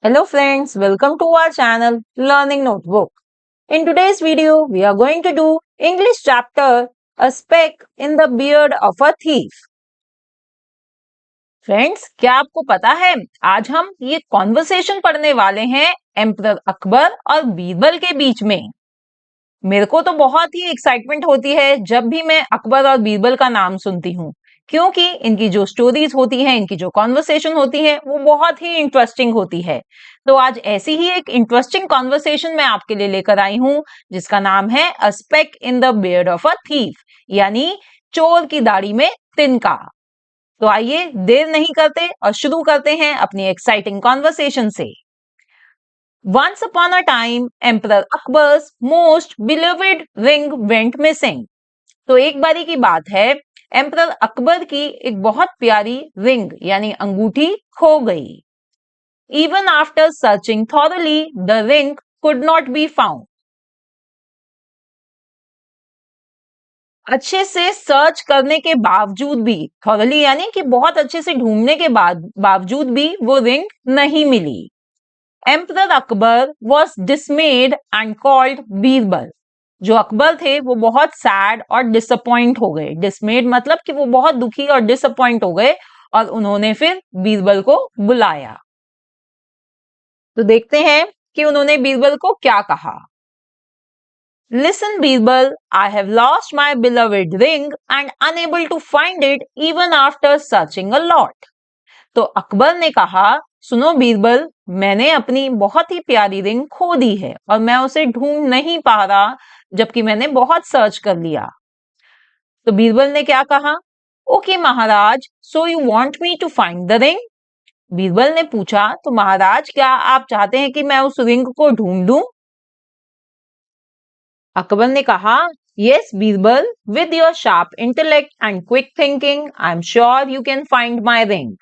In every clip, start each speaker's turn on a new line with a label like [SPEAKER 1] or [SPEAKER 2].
[SPEAKER 1] Hello friends, welcome to our channel Learning Notebook. In today's video, we are going to do English chapter A Speck in the Beard of a Thief. Friends, क्या आपको पता है आज हम ये conversation पढ़ने वाले हैं एम्परर अकबर और बीरबल के बीच में। मेरे को तो बहुत ही एक्साइटमेंट होती है जब भी मैं अकबर और बीरबल का नाम सुनती हूँ, क्योंकि इनकी जो स्टोरीज होती हैं, इनकी जो कॉन्वर्सेशन होती है वो बहुत ही इंटरेस्टिंग होती है। तो आज ऐसी ही एक इंटरेस्टिंग कॉन्वर्सेशन मैं आपके लिए लेकर आई हूँ जिसका नाम है a speck in the beard of a thief, यानी चोर की दाढ़ी में तिनका। तो आइए देर नहीं करते और शुरू करते हैं अपनी एक्साइटिंग कॉन्वर्सेशन से। Once upon a time, Emperor Akbar's most beloved ring went missing. तो एक बारी की बात है, एम्परर अकबर की एक बहुत प्यारी रिंग यानी अंगूठी खो गई। Even after searching thoroughly, the ring could not be found. अच्छे से सर्च करने के बावजूद भी, thoroughly यानी कि बहुत अच्छे से ढूंढने के बावजूद भी वो रिंग नहीं मिली। Emperor Akbar was dismayed and called Birbal. जो अकबर थे वो बहुत सैड और डिसअपॉइंट हो गए। डिसमेड मतलब कि वो बहुत दुखी और डिसअपॉइंट हो गए और उन्होंने फिर बीरबल को बुलाया। तो देखते हैं कि उन्होंने बीरबल को क्या कहा। Listen, Birbal, I have lost my beloved ring and unable to find it even after searching a lot. तो अकबर ने कहा, सुनो बीरबल, मैंने अपनी बहुत ही प्यारी रिंग खो दी है और मैं उसे ढूंढ नहीं पा रहा, जबकि मैंने बहुत सर्च कर लिया। तो बीरबल ने क्या कहा, okay Maharaj, so you want me to find the ring? Birbal ने पूछा, तो महाराज क्या आप चाहते हैं कि मैं उस रिंग को ढूंढूं? अकबर ने कहा, yes Birbal, with your sharp intellect and quick thinking, I am sure you can find my ring.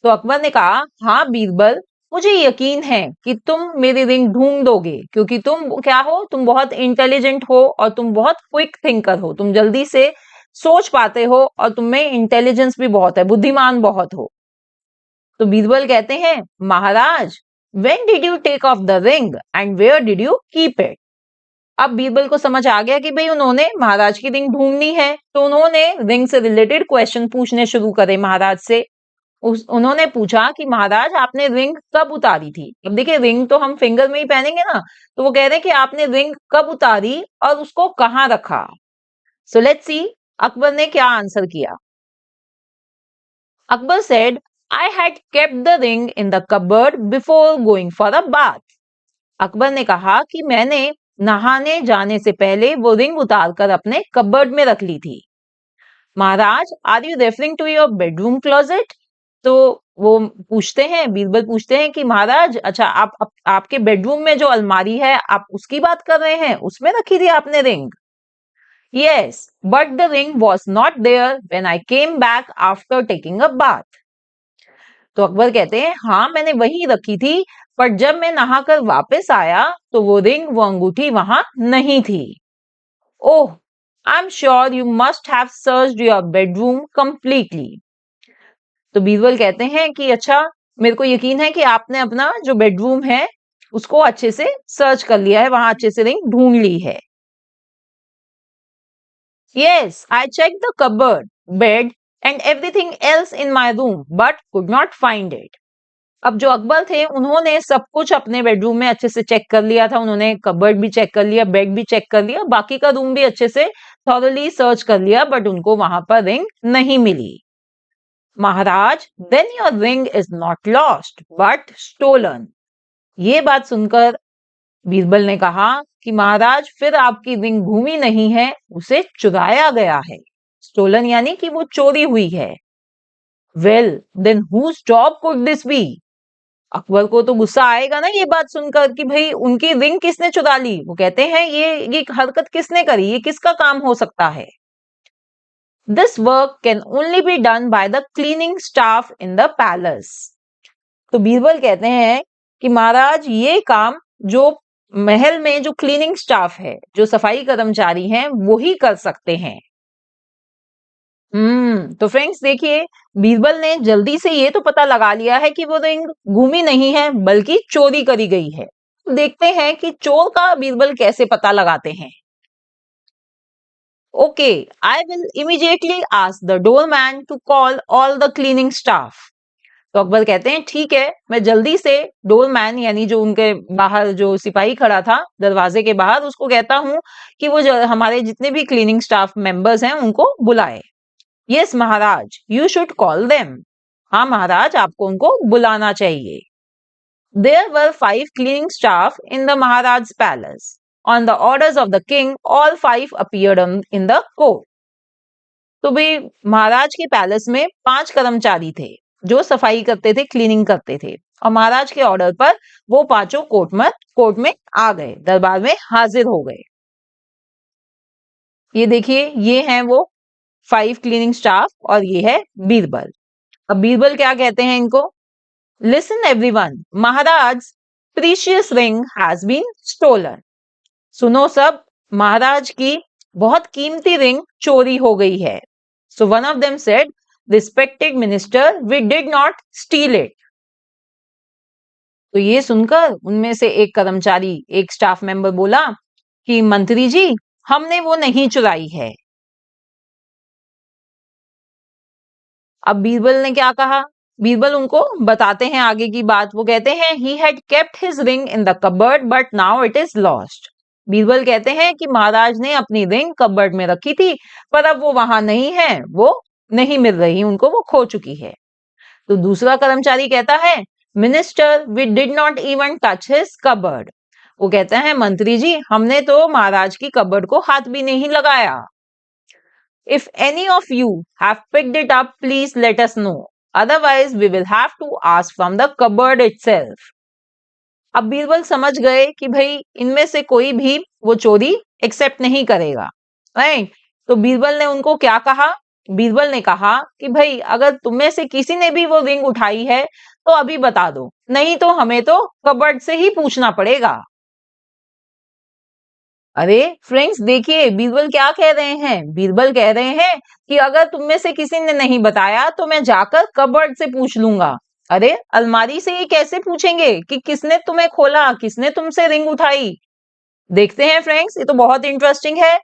[SPEAKER 1] तो अकबर ने कहा, हाँ बीरबल, मुझे यकीन है कि तुम मेरी रिंग ढूंढ दोगे, क्योंकि तुम क्या हो, तुम बहुत इंटेलिजेंट हो और तुम बहुत क्विक थिंकर हो, तुम जल्दी से सोच पाते हो और तुम में इंटेलिजेंस भी बहुत है, बुद्धिमान बहुत हो। तो बीरबल कहते हैं, महाराज, when did you take off the ring and where did you keep it? अब बीरबल को समझ आ गया कि भाई उन्होंने महाराज की रिंग ढूंढनी है, तो उन्होंने रिंग से रिलेटेड क्वेश्चन पूछने शुरू करे महाराज से। उन्होंने पूछा कि महाराज आपने रिंग कब उतारी थी? अब देखिए, रिंग तो हम फिंगर में ही पहनेंगे ना, तो वो कह रहे हैं कि आपने रिंग कब उतारी और उसको कहां रखा। सो लेट्स सी अकबर ने क्या आंसर किया। Akbar said, I had kept the ring in the cupboard before going for a bath. Akbar ने कहा कि मैंने नहाने जाने से पहले वो रिंग उतारकर अपने कबर्ड में रख ली थी। महाराज, are you referring to your bedroom closet? तो वो पूछते हैं, बीरबल पूछते हैं कि महाराज, अच्छा आपके बेडरूम में जो अलमारी है, आप उसकी बात कर रहे हैं? उसमें रखी थी आपने ring? Yes, but the ring was not there when I came back after taking a bath. तो अकबर कहते हैं, हाँ मैंने वही रखी थी, पर जब मैं नहाकर वापस आया तो वो रिंग, वो अंगूठी वहां नहीं थी। Oh, I am sure you must have searched your bedroom completely. तो बीरबल कहते हैं कि अच्छा, मेरे को यकीन है कि आपने अपना जो बेडरूम है उसको अच्छे से सर्च कर लिया है, वहां अच्छे से रिंग ढूंढ ली है। Yes, I check the cupboard, bed and everything else in my room but could not find it. अब जो अकबर थे उन्होंने सब कुछ अपने बेडरूम में अच्छे से चेक कर लिया था, उन्होंने कबर्ड भी चेक कर लिया, बेड भी चेक कर लिया, बाकी का रूम भी अच्छे से थॉरली सर्च कर लिया, बट उनको वहां पर रिंग नहीं मिली। महाराज, then your ring is not lost but stolen. ये बात सुनकर बीरबल ने कहा कि महाराज, फिर आपकी रिंग घूमी नहीं है, उसे चुराया गया है। स्टोलन यानी कि वो चोरी हुई है। Well then whose job could this be? Akbar को तो गुस्सा आएगा ना ये बात सुनकर कि भाई उनकी रिंग किसने चुरा ली। वो कहते हैं ये हरकत किसने करी, ये किसका काम हो सकता है? This work can only be done by the cleaning staff in the palace. तो बीरबल कहते हैं कि महाराज, ये काम जो महल में जो क्लीनिंग स्टाफ है, जो सफाई कर्मचारी हैं, वो ही कर सकते हैं। तो फ्रेंड्स देखिए, बीरबल ने जल्दी से ये तो पता लगा लिया है कि वो रिंग घूमी नहीं है बल्कि चोरी करी गई है। देखते हैं कि चोर का बीरबल कैसे पता लगाते हैं। Okay, I will immediately ask the doorman to call all the cleaning staff. तो अकबर कहते हैं ठीक है, मैं जल्दी से डोरमैन यानी जो उनके बाहर जो सिपाही खड़ा था दरवाजे के बाहर उसको कहता हूँ कि वो जो हमारे जितने भी क्लीनिंग स्टाफ मेंबर्स हैं उनको बुलाए। Yes Maharaj, you should call them. हाँ महाराज, आपको उनको बुलाना चाहिए। There were 5 cleaning staff in the Maharaj's palace. On the orders of the king, all 5 appeared in the court. तो भाई महाराज के पैलेस में 5 कर्मचारी थे जो सफाई करते थे, क्लीनिंग करते थे, और महाराज के ऑर्डर पर वो पांचों कोर्ट में आ गए, दरबार में हाजिर हो गए। ये देखिए, ये हैं वो 5 क्लीनिंग स्टाफ और ये है बीरबल। अब बीरबल क्या कहते हैं इनको? Listen everyone, Maharaj precious ring has been stolen. सुनो सब, महाराज की बहुत कीमती रिंग चोरी हो गई है। So one of them said, respected minister, we did not steal it. तो ये सुनकर उनमें से एक कर्मचारी, एक स्टाफ मेंबर बोला कि मंत्री जी, हमने वो नहीं चुराई है। अब बीरबल ने क्या कहा? बीरबल उनको बताते हैं आगे की बात। वो कहते हैं he had kept his ring in the cupboard but now it is lost. Birbal कहते हैं कि महाराज ने अपनी रिंग कबर्ड में रखी थी पर अब वो वहां नहीं है, वो नहीं मिल रही उनको, वो खो चुकी है। तो दूसरा कर्मचारी कहता है, minister, we did not even touch his cupboard. वो कहते हैं मंत्री जी, हमने तो महाराज की कबर्ड को हाथ भी नहीं लगाया। If any of you have picked it up, please let us know. Otherwise, we will have to ask from the cupboard itself. अब बीरबल समझ गए कि भाई इनमें से कोई भी वो चोरी एक्सेप्ट नहीं करेगा, राइट? तो बीरबल ने उनको क्या कहा? बीरबल ने कहा कि भाई अगर तुम में से किसी ने भी वो रिंग उठाई है तो अभी बता दो, नहीं तो हमें तो कबर्ड से ही पूछना पड़ेगा। अरे फ्रेंड्स देखिए, बीरबल क्या कह रहे हैं? बीरबल कह रहे हैं कि अगर तुम में से किसी ने नहीं बताया तो मैं जाकर कबर्ड से पूछ लूंगा। अरे अलमारी से ये कैसे पूछेंगे कि किसने तुम्हें खोला, किसने तुमसे रिंग उठाई? देखते हैं फ्रेंड्स, ये तो बहुत इंटरेस्टिंग है।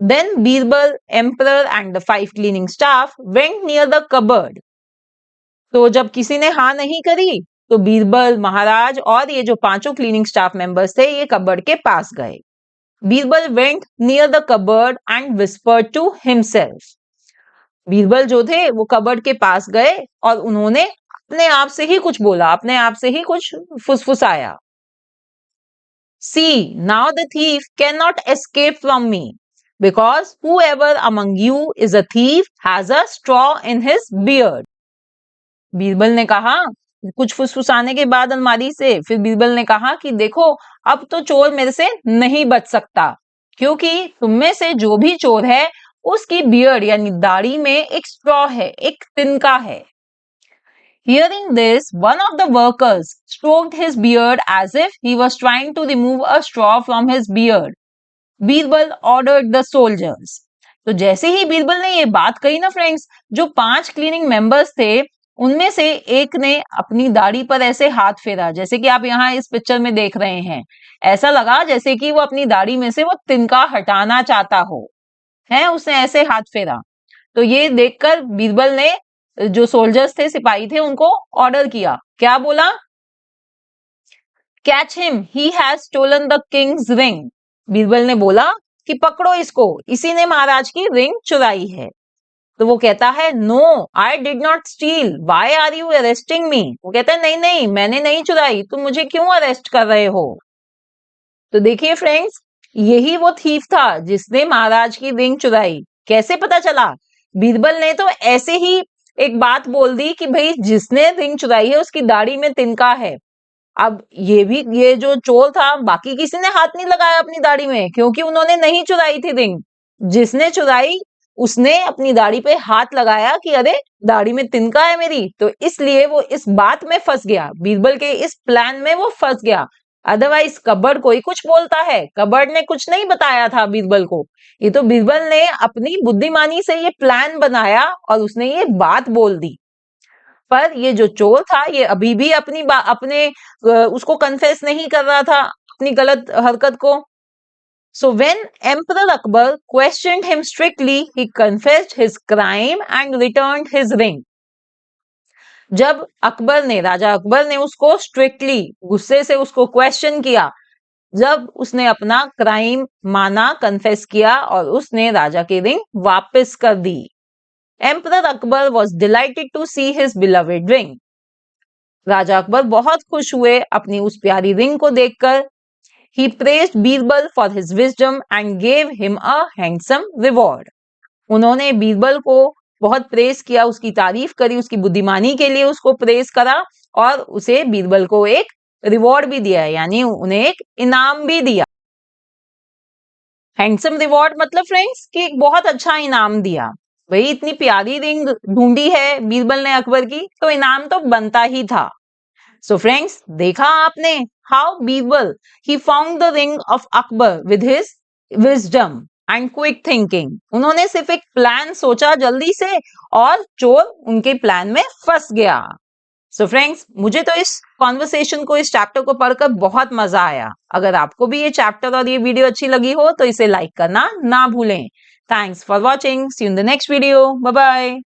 [SPEAKER 1] Then Birbal, emperor and the 5 cleaning staff went near the cupboard. तो जब किसी ने हाँ नहीं करी तो बीरबल, महाराज और ये जो पांचों क्लीनिंग स्टाफ मेंबर्स थे ये कबर्ड के पास गए। Birbal went near the cupboard and whispered to himself. Birbal जो थे वो कबर्ड के पास गए और उन्होंने अपने आप से ही कुछ बोला, अपने आप से ही कुछ फुसफुसाया। See, now the thief cannot escape from me because whoever among you is a thief has a straw in his beard. Birbal ने कहा, कुछ फुसफुसाने के बाद अलमारी से, फिर बीरबल ने कहा कि देखो अब तो चोर मेरे से नहीं बच सकता, क्योंकि तुम में से जो भी चोर है उसकी बियर्ड यानी दाढ़ी में एक स्ट्रॉ है, एक तिनका है। Hearing this, one of the workers stroked his beard as if he was trying to remove a straw from his beard. Birbal ordered the soldiers. तो जैसे ही बीरबल ने ये बात कही ना फ्रेंड्स, जो 5 क्लीनिंग मेंबर्स थे उनमें से एक ने अपनी दाढ़ी पर ऐसे हाथ फेरा, जैसे कि आप यहाँ इस पिक्चर में देख रहे हैं। ऐसा लगा जैसे कि वो अपनी दाढ़ी में से वो तिनका हटाना चाहता हो, है, उसने ऐसे हाथ फेरा। तो ये देखकर बीरबल ने जो सोल्जर्स थे, सिपाही थे, उनको ऑर्डर किया। क्या बोला? Catch him, he has stolen the king's ring. Birbal ने बोला कि पकड़ो इसको, इसी ने महाराज की रिंग चुराई है। तो वो कहता है, no I did not steal, why are you arresting me? वो कहता है, नहीं नहीं, मैंने नहीं चुराई, तुम मुझे क्यों अरेस्ट कर रहे हो? तो देखिए फ्रेंड्स, यही वो थीफ था जिसने महाराज की रिंग चुराई। कैसे पता चला? बीरबल ने तो ऐसे ही एक बात बोल दी कि भाई जिसने रिंग चुराई है उसकी दाढ़ी में तिनका है। अब ये जो चोर था, बाकी किसी ने हाथ नहीं लगाया अपनी दाढ़ी में, क्योंकि उन्होंने नहीं चुराई थी रिंग। जिसने चुराई उसने अपनी दाढ़ी पे हाथ लगाया कि अरे दाढ़ी में तिनका है मेरी, तो इसलिए वो इस बात में फंस गया, बीरबल के इस प्लान में वो फंस गया। अदरवाइज कबर्ड कोई कुछ बोलता है, कबर्ड ने कुछ नहीं बताया था बीरबल को। ये तो बीरबल ने अपनी बुद्धिमानी से ये प्लान बनाया और उसने ये बात बोल दी। पर ये जो चोर था ये अभी भी अपने उसको कन्फेस नहीं कर रहा था अपनी गलत हरकत को। So when Emperor Akbar questioned him strictly, he confessed his crime and returned his ring. जब राजा अकबर ने उसको स्ट्रिक्टली गुस्से से उसको क्वेश्चन किया, जब उसने अपना क्राइम माना, कन्फेस किया और उसने राजा की रिंग वापस कर दी। Emperor Akbar was delighted to see his beloved ring. राजा अकबर बहुत खुश हुए अपनी उस प्यारी रिंग को देखकर। He praised Birbal for his wisdom and gave him a handsome reward. उन्होंने बीरबल को बहुत प्रेज किया, उसकी तारीफ करी, उसकी बुद्धिमानी के लिए उसको प्रेज करा और उसे बीरबल को एक रिवॉर्ड भी दिया, यानी उन्हें एक इनाम भी दिया। हैंडसम रिवॉर्ड मतलब फ्रेंड्स कि एक बहुत अच्छा इनाम दिया। भाई इतनी प्यारी रिंग ढूंढी है बीरबल ने अकबर की, तो इनाम तो बनता ही था। सो फ्रेंड्स, देखा आपने how Birbal he found the ring of Akbar with his wisdom and quick thinking. उन्होंने सिर्फ एक प्लान सोचा जल्दी से और चोर उनके प्लान में फंस गया। सो फ्रेंड्स, मुझे तो इस कॉन्वर्सेशन को, इस चैप्टर को पढ़कर बहुत मजा आया। अगर आपको भी ये चैप्टर और ये वीडियो अच्छी लगी हो तो इसे लाइक करना ना भूलें। Thanks for watching, see you in the next video, bye bye.